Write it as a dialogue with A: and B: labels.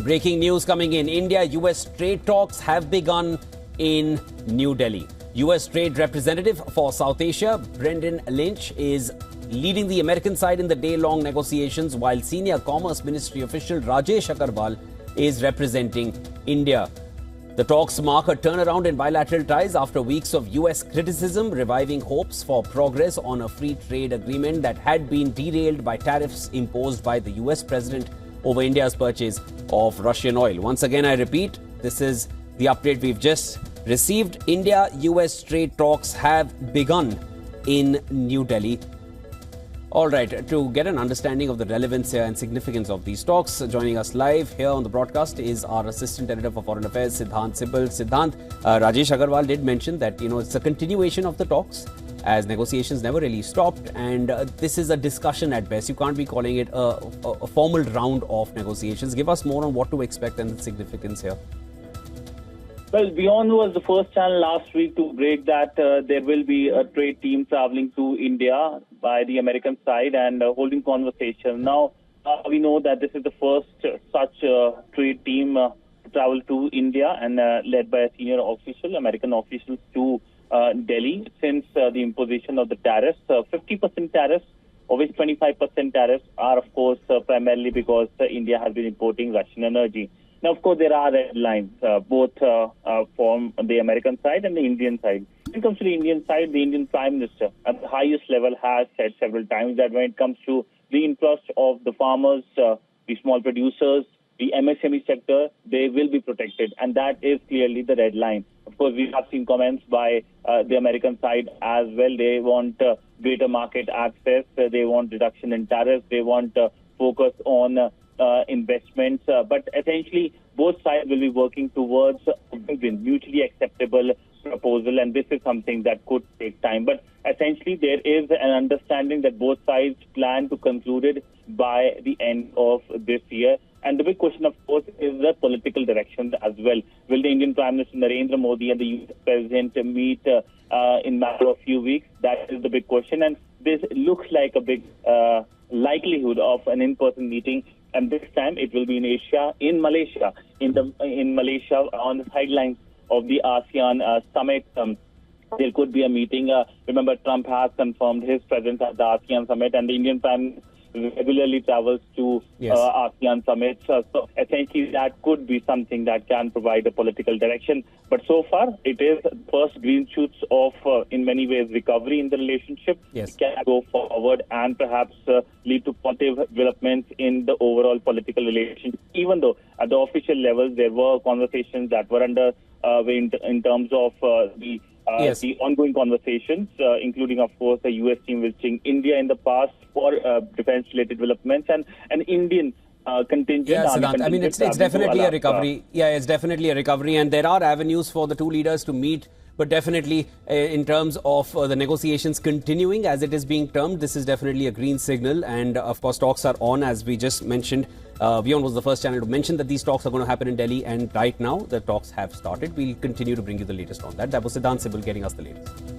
A: breaking news coming in. India-US trade talks have begun in New Delhi. US Trade Representative for South Asia, Brendan Lynch, is leading the American side in the day-long negotiations, while senior Commerce Ministry official Rajesh Agrawal is representing India. The talks mark a turnaround in bilateral ties after weeks of US criticism, reviving hopes for progress on a free trade agreement that had been derailed by tariffs imposed by the US president over India's purchase of Russian oil. Once again, I repeat, this is the update we've just received. India-US trade talks have begun in New Delhi. All right, to get an understanding of the relevance here and significance of these talks, joining us live here on the broadcast is our Assistant Editor for Foreign Affairs, Siddhant Sibal. Siddhant, Rajesh Agarwal did mention that, it's a continuation of the talks, as negotiations never really stopped, and this is a discussion at best. You can't be calling it a formal round of negotiations. Give us more on what to expect and the significance here.
B: Well, WION was the first channel last week to break that there will be a trade team traveling to India by the American side and holding conversation. Now, we know that this is the first such trade team to travel to India and led by a senior official, American officials to Delhi since the imposition of the tariffs, 50% tariffs, of which 25% tariffs are, of course, primarily because India has been importing Russian energy. Now, of course, there are red lines, both from the American side and the Indian side. When it comes to the Indian side, the Indian Prime Minister at the highest level has said several times that when it comes to the interest of the farmers, the small producers, the MSME sector, they will be protected. And that is clearly the red line. Of course, we have seen comments by the American side as well. They want greater market access. They want reduction in tariffs. They want focus on investments, but essentially both sides will be working towards a mutually acceptable proposal, and this is something that could take time. But essentially there is an understanding that both sides plan to conclude it by the end of this year. And the big question, of course, is the political direction as well. Will the Indian Prime Minister Narendra Modi and the US President meet in a matter of few weeks? That is the big question, and this looks like a big likelihood of an in-person meeting. And this time it will be in Asia, in Malaysia, in Malaysia on the sidelines of the ASEAN summit. There could be a meeting. Remember, Trump has confirmed his presence at the ASEAN summit, and the Indian Prime regularly travels to ASEAN summits. So essentially that could be something that can provide a political direction. But so far, it is first green shoots of, in many ways, recovery in the relationship.
A: Yes.
B: It can go forward and perhaps lead to positive developments in the overall political relationship. Even though at the official level, there were conversations that were under in terms of the ongoing conversations, including, of course, the US team visiting India in the past for defense-related developments and an Indian contingent.
A: Yeah, Siddhant. I mean, it's definitely a recovery. Yeah, it's definitely a recovery, and there are avenues for the two leaders to meet. But definitely, in terms of the negotiations continuing, as it is being termed, this is definitely a green signal. And of course, talks are on, as we just mentioned. WION was the first channel to mention that these talks are going to happen in Delhi, and right now the talks have started. We'll continue to bring you the latest on that. That was Siddhant Sibal getting us the latest.